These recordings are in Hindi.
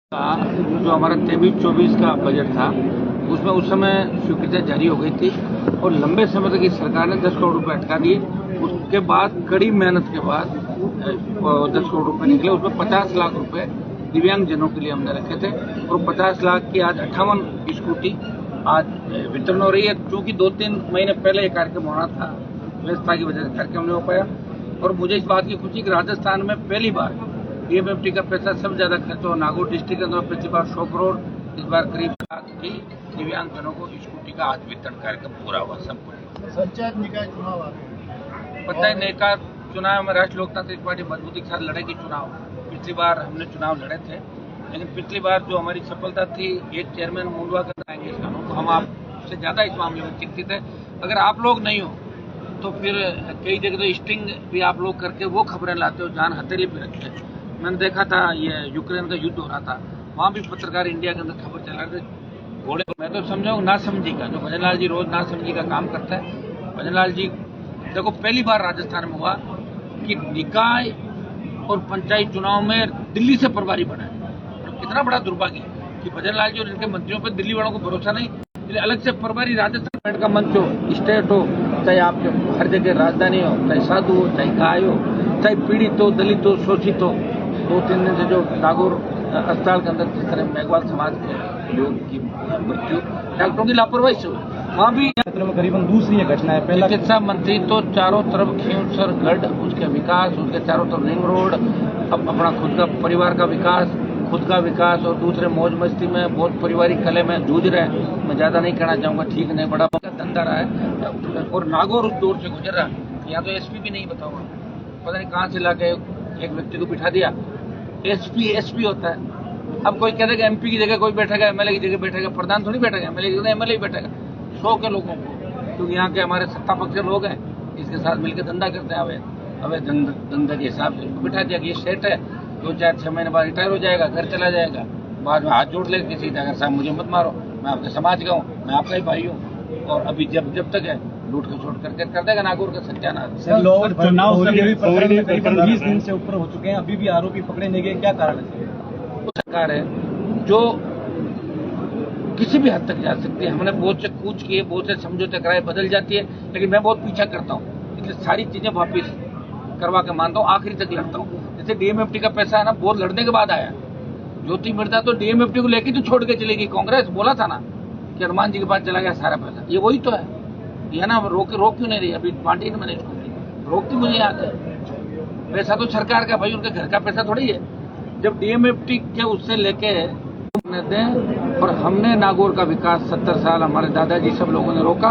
जो हमारा 23-24 का बजट था उसमें उस समय स्वीकृति जारी हो गई थी और लंबे समय तक इस सरकार ने 10 करोड़ रुपए अटका दिए। उसके बाद कड़ी मेहनत के बाद 10 करोड़ रुपए निकले। उसमें 50 लाख रुपए दिव्यांग जनों के लिए हमने रखे थे और 50 लाख की आज 58 स्कूटी आज वितरण हो रही है। चूंकि 2-3 महीने पहले ये कार्यक्रम होना था, व्यवस्था की वजह से कार्यक्रम नहीं हो पाया। और मुझे इस बात की खुशी कि राजस्थान में पहली बार डीएमएफटी का पैसा सबसे ज्यादा खर्च हो नागौर डिस्ट्रिक्ट के अंदर पिछली बार 100 करोड़, इस बार करीब लाख की दिव्यांग जनों को स्कूटी का आज वितरण कार्यक्रम पूरा हुआ संपूर्ण। पंचायत निकाय चुनाव आ रहे हैं। पंचायत निकाय चुनाव में राष्ट्रीय लोकतांत्रिक पार्टी मजबूती के साथ लड़ेगी चुनाव। पिछली बार हमने चुनाव लड़े थे, लेकिन पिछली बार जो हमारी सफलता थी एक चेयरमैन मुंडवा कर आएंगे इस कानून, तो हम आपसे ज्यादा इस मामले में चिंतित है। अगर आप लोग नहीं हो तो फिर कई जगह तो स्टिंग भी आप लोग करके वो खबरें लाते हो, जान हथेली पे रखते हैं। मैंने देखा था ये यूक्रेन का युद्ध हो रहा था, वहाँ भी पत्रकार इंडिया के अंदर खबर चला रहे थे घोड़े। मैं तो समझाऊँ ना समझी का, जो भजन लाल जी रोज ना समझी का काम करता है। भजन लाल जी देखो पहली बार राजस्थान में हुआ कि निकाय और पंचायत चुनाव में दिल्ली से प्रभारी बना है। तो कितना बड़ा दुर्भाग्य कि भजन लाल जी और इनके मंत्रियों पर दिल्ली वालों को भरोसा नहीं, इसलिए अलग से प्रभारी राजस्थान का मंच हो, स्टेट हो, चाहे आपके हर जगह राजधानी हो, चाहे साधु हो, चाहे गाय हो, चाहे पीड़ित हो, दलित हो, शोषित हो। 2-3 दिन से जो नागौर अस्पताल के अंदर जिस तरह मेघवाल समाज के लोग की मृत्यु डॉक्टरों की लापरवाही से हुई, वहाँ भी करीबन दूसरी घटना है। पहला चिकित्सा मंत्री तो चारों तरफ खींवसर गढ़, उसके विकास, उसके चारों तरफ रिंग रोड, अब अपना खुद का परिवार का विकास, खुद का विकास, और दूसरे मौज मस्ती में बहुत पारिवारिक कले में जूझ रहे हैं। मैं ज्यादा नहीं कहना चाहूंगा, ठीक नहीं, बड़ा धंधा रहा है और नागौर उस दौर से गुजर रहा है। यहाँ तो एसपी भी नहीं बताऊंगा, पता नहीं कहाँ से लाके एक व्यक्ति को बिठा दिया। एसपी होता है। अब कोई कह देगा एमपी की जगह कोई बैठेगा, एमएलए की जगह बैठेगा, प्रधान थोड़ी बैठेगा, एमएलए की जगह एमएलए ही बैठेगा। 100 के लोगों को, क्योंकि यहाँ के हमारे सत्ता पक्ष के लोग हैं, इसके साथ मिलकर धंधा करते हैं, अवैध धंधे के हिसाब से बिठा दिया कि ये सेट है, 2-4-6 महीने बाद रिटायर हो जाएगा, घर चला जाएगा, बाद में हाथ जोड़ लेगा किसी से, अगर साहब मुझे मत मारो, मैं आपके समाज का हूँ, मैं आपका ही भाई हूँ। और अभी जब तक है लूट खसोट करके कर देगा नागौर का सत्यानाश। चुनाव करीबन 20 दिन से ऊपर हो चुके हैं, अभी भी आरोपी पकड़े नहीं गए, क्या कारण है? सरकार है जो किसी भी हद तक जा सकती है। हमने बहुत से कूच किए, बहुत से समझौते कराए, बदल जाती है, लेकिन मैं बहुत पीछा करता हूँ, इसलिए सारी चीजें वापिस करवा के मानता हूँ, आखिरी तक लड़ता हूँ। जैसे डीएमएफटी का पैसा है ना, बहुत लड़ने के बाद आया। ज्योति मिर्जा तो डीएमएफटी को लेकर तो छोड़ के चलेगी, कांग्रेस बोला था ना कि हनुमान जी के पास चला गया सारा पैसा, ये वही तो है ना। रोक क्यों नहीं रही? अभी पार्टी ने मैंने इसको रोकती मुझे याद है। पैसा तो सरकार का, भाई उनके घर का पैसा थोड़ी है। जब डीएमएफटी के उससे लेके दें, और हमने नागौर का विकास 70 साल हमारे दादाजी सब लोगों ने रोका।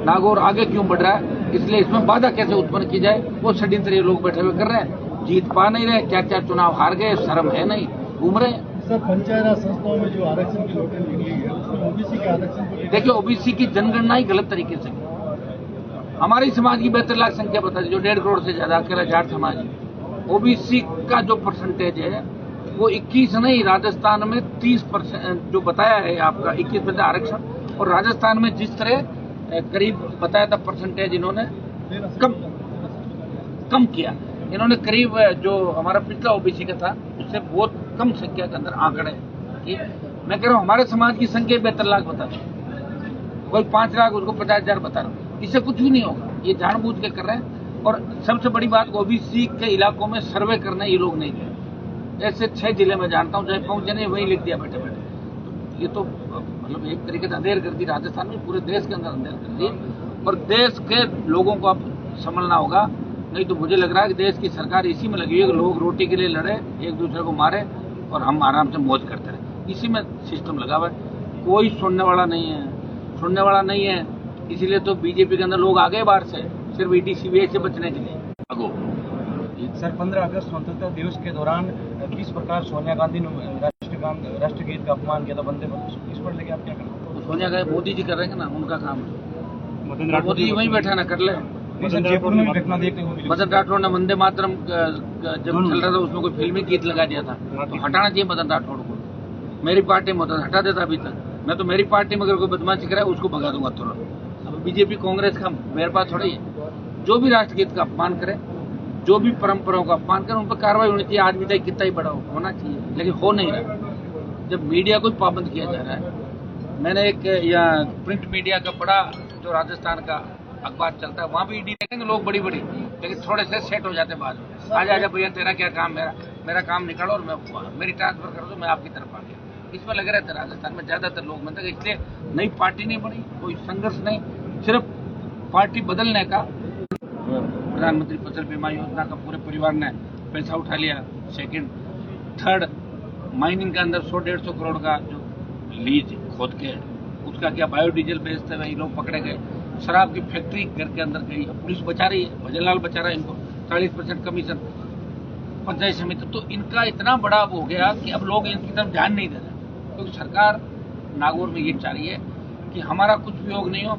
नागौर आगे क्यों बढ़ रहा है, इसलिए इसमें बाधा कैसे उत्पन्न की जाए, वो षड्यंत्र ये लोग बैठे हुए कर रहे हैं। जीत पा नहीं रहे, क्या चुनाव हार गए, शर्म है नहीं, घूम रहे हैं। सर, पंचायत राज संस्थाओं में जो आरक्षण की लोटें निकली है, उसमें ओबीसी के आरक्षण को देखिए, ओबीसी की जनगणना ही गलत तरीके से हमारी समाज की 72 लाख संख्या बता दी, जो 1.5 करोड़ से ज्यादा अकेला जाट समाज है। ओबीसी का जो परसेंटेज है वो 21 नहीं, राजस्थान में 30% जो बताया है आपका 21% आरक्षण, और राजस्थान में जिस तरह करीब बताया था परसेंटेज, इन्होंने कम किया। इन्होंने करीब जो हमारा पिछला ओबीसी का था उससे बहुत कम संख्या के अंदर आंकड़े कि मैं कह रहा हूँ हमारे समाज की संख्या 72 लाख बता रहा हूँ, कोई 5 लाख, उसको 50,000 बता रहा हूँ। इससे कुछ भी नहीं होगा, ये जानबूझ के कर रहे हैं। और सबसे बड़ी बात, ओबीसी के इलाकों में सर्वे करना ये लोग नहीं गए। ऐसे 6 जिले में जानता हूँ, जहाँ पहुंचे नहीं वहीं लिख दिया बैठे बैठे। तो ये तो मतलब एक तरीके से अंधेर कर दी राजस्थान में, पूरे देश के अंदर अंधेर कर दी। और देश के लोगों को अब संभलना होगा, नहीं तो मुझे लग रहा है कि देश की सरकार इसी में लगी है कि लोग रोटी के लिए लड़े, एक दूसरे को मारे और हम आराम से मौज करते रहे। इसी में सिस्टम लगा हुआ है, कोई सुनने वाला नहीं है। इसीलिए तो बीजेपी के अंदर लोग आ गए बाहर से, सिर्फ ईडी सीबीआई से बचने के लिए। सर, 15 अगस्त स्वतंत्रता दिवस के दौरान किस प्रकार सोनिया गांधी ने राष्ट्रगीत का अपमान किया था, वंदे मातरम, इस पर लेके आप क्या करेंगे? तो सोनिया गांधी मोदी जी कर रहे हैं ना, उनका काम है। मोदी जी वहीं बैठा ना, कर ले। जयपुर में घटना देखने को मिली, मदन राठौड़ ने वंदे मातरम जब चल रहा था उसमें कोई फिल्मी गीत लगा दिया था, तो हटाना चाहिए मदन राठौड़ को। मेरी पार्टी में होता हटा देता अभी तक। मैं तो मेरी पार्टी में अगर कोई बदमाशी कराए उसको भगा दूंगा तुरंत। अब बीजेपी कांग्रेस का मेरे पास थोड़ा ही है। जो भी राष्ट्रगीत का अपमान करे, जो भी परंपराओं का अपमान करे, उन पर कार्रवाई होनी चाहिए। आज भी चाहे कितना ही बड़ा होना चाहिए, लेकिन हो नहीं रहा। जब मीडिया को पाबंद किया जा रहा है। मैंने एक यहाँ प्रिंट मीडिया का पढ़ा, जो राजस्थान का अखबार चलता है, वहाँ भी ईडी देखेंगे लोग बड़ी बड़ी, लेकिन थोड़े से सेट हो जाते बाद में। आजा भैया तेरा क्या काम, मेरा काम निकालो और मैं मेरी ट्रांसफर कर दो, मैं आपकी तरफ आ गया। इसमें लगे रहते राजस्थान में ज्यादातर लोग मतलब, इसलिए नई पार्टी नहीं बनी, कोई संघर्ष नहीं, सिर्फ पार्टी बदलने का। प्रधानमंत्री फसल बीमा योजना का पूरे परिवार ने पैसा उठा लिया। सेकंड, थर्ड, माइनिंग के अंदर 100-150 करोड़ का जो लीज खोद के उसका क्या बायोडीजल बेचते हुए लोग पकड़े गए। शराब की फैक्ट्री घर के अंदर गई, पुलिस बचा रही है, भजनलाल बचा रहा है इनको, 40% कमीशन पंचायत समिति। तो इनका इतना बड़ा हो गया कि अब लोग इनकी तरफ ध्यान नहीं दे रहे, क्योंकि सरकार नागौर में ये चाह रही है कि हमारा कुछ भी योग नहीं हो,